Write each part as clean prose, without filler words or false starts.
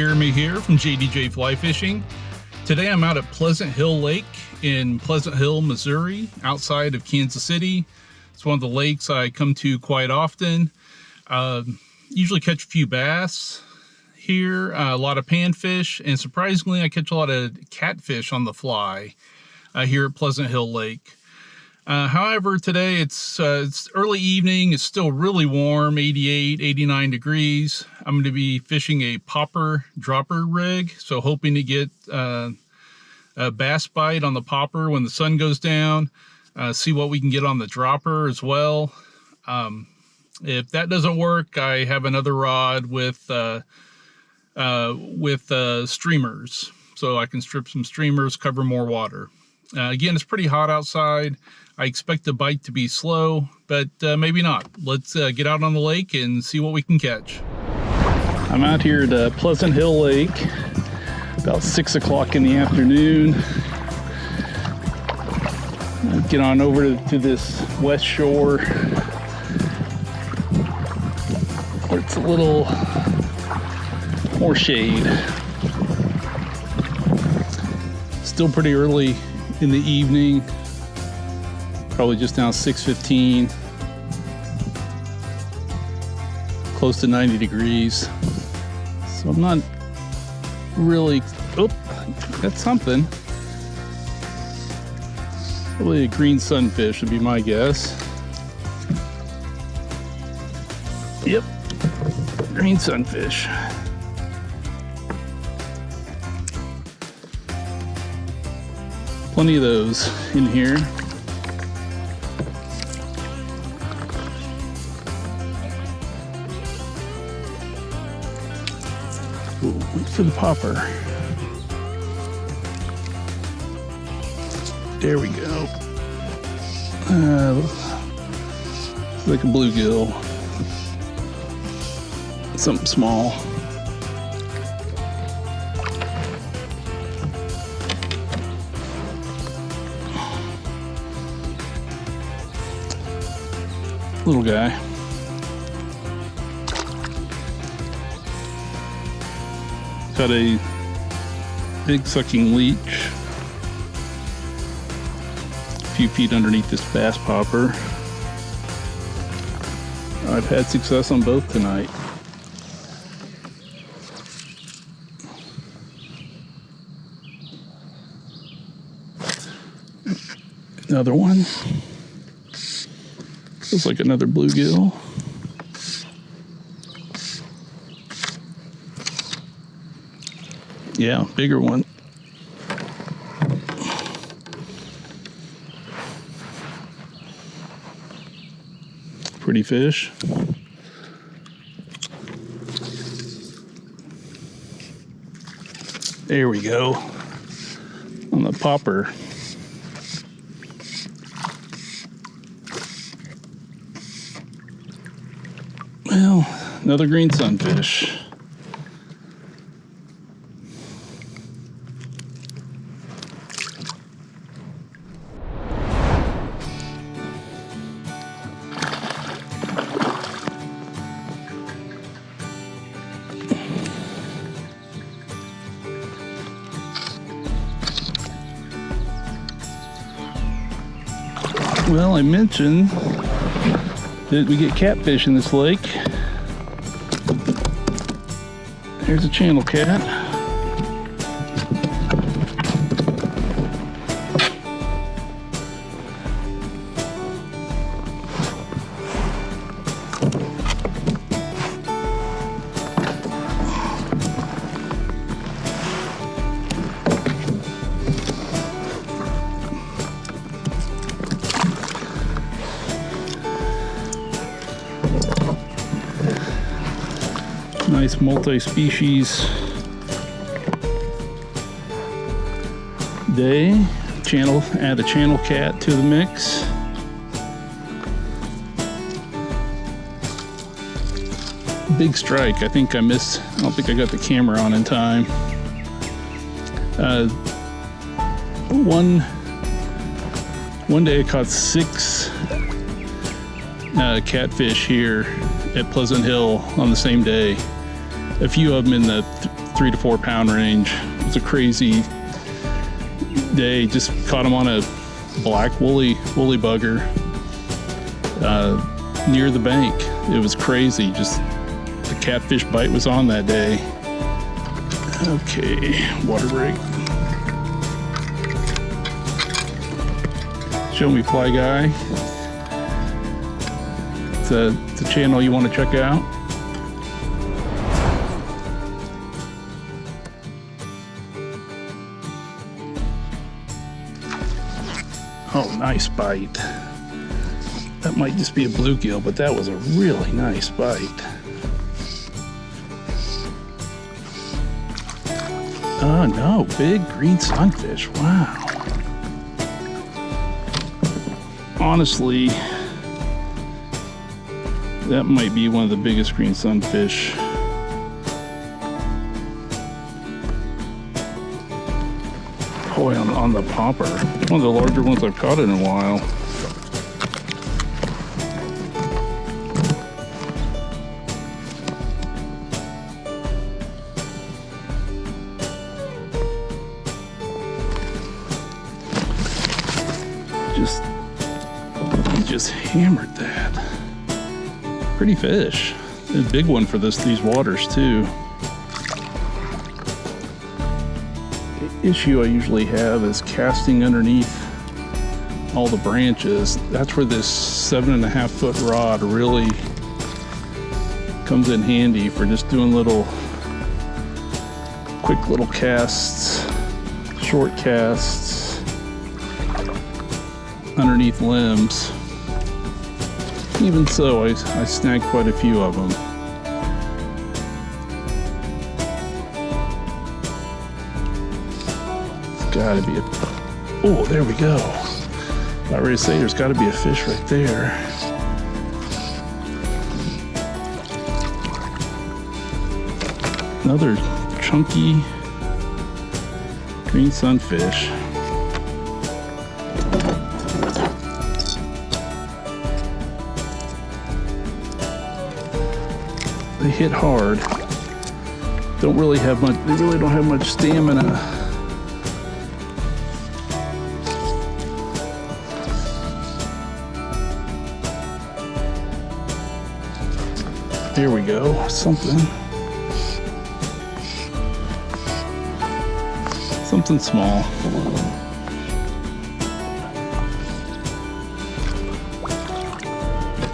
Jeremy here from JDJ Fly Fishing. Today I'm out at Pleasant Hill Lake in Pleasant Hill, Missouri, outside of Kansas City. It's one of the lakes I come to quite often. Usually catch a few bass here, a lot of panfish, and surprisingly I catch a lot of catfish on the fly here at Pleasant Hill Lake. However, today it's early evening. It's still really warm, 88, 89 degrees. I'm going to be fishing a popper dropper rig, so hoping to get a bass bite on the popper when the sun goes down. See what we can get on the dropper as well. If that doesn't work, I have another rod with streamers, so I can strip some streamers, cover more water. Again, it's pretty hot outside. I expect the bite to be slow, but maybe not. Let's get out on the lake and see what we can catch. I'm out here at Pleasant Hill Lake, about 6 o'clock in the afternoon. I'll get on over to this west shore, where it's a little more shade. Still pretty early in the evening. Probably just now 6:15, close to 90 degrees. So I'm not really, that's something. Probably a green sunfish would be my guess. Yep, green sunfish. Plenty of those in here. Ooh, wait for the popper. There we go. It's like a bluegill. Something small. Little guy. Got a big sucking leech. A few feet underneath this bass popper. I've had success on both tonight. Another one. Looks like another bluegill. Yeah, bigger one. Pretty fish. There we go. On the popper. Well, another green sunfish. Well, I mentioned that we get catfish in this lake. Here's a channel cat. Nice multi-species day. Add a channel cat to the mix. Big strike. I think I missed. I don't think I got the camera on in time. One day I caught 6 catfish here at Pleasant Hill on the same day. A few of them in the 3 to 4 pound range. It was a crazy day. Just caught him on a black woolly bugger near the bank. It was crazy. Just the catfish bite was on that day. Okay, water break. Show Me Fly Guy. It's a channel you want to check out. Oh, nice bite. That might just be a bluegill, but that was a really nice bite. Oh no, big green sunfish, wow. Honestly, that might be one of the biggest green sunfish. Boy, on the popper. One of the larger ones I've caught in a while. He just hammered that. Pretty fish. A big one for these waters too. The issue I usually have is casting underneath all the branches. That's where this 7.5 foot rod really comes in handy for just doing quick little casts, short casts underneath limbs. Even so, I snagged quite a few of them. It's gotta be oh, there we go. I already say there's gotta be a fish right there. Another chunky green sunfish. They hit hard. Don't really have much. They really don't have much stamina. There we go. Something small.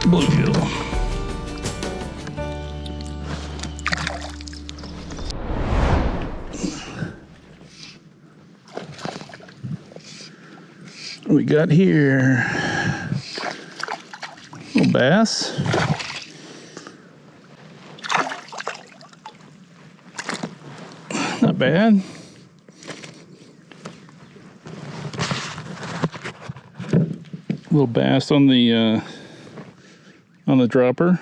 Bluegill. What we got here? Little bass. Not bad. Little bass on the dropper.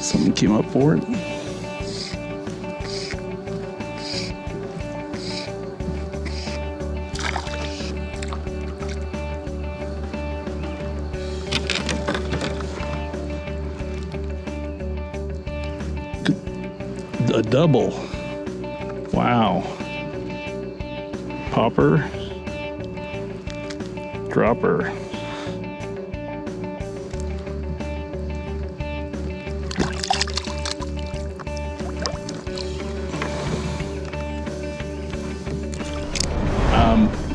Something came up for it. A double. Wow. Popper. Dropper.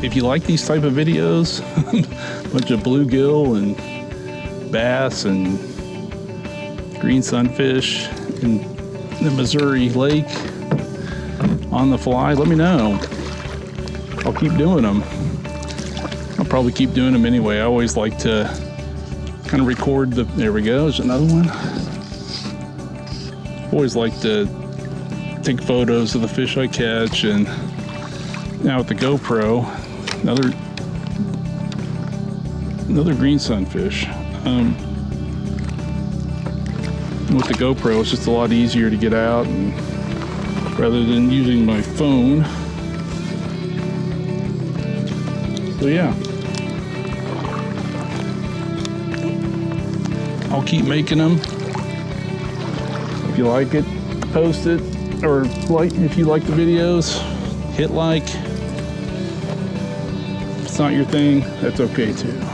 If you like these type of videos, a bunch of bluegill and bass and green sunfish in the Missouri Lake on the fly, let me know. I'll keep doing them. I'll probably keep doing them anyway. I always like to kind of record there we go, there's another one. Always like to take photos of the fish I catch, and now with the GoPro, another green sunfish. With the GoPro, it's just a lot easier to get out, and rather than using my phone, So yeah, I'll keep making them. If you like it, post it, or like if you like the videos, hit like. If it's not your thing, that's okay too.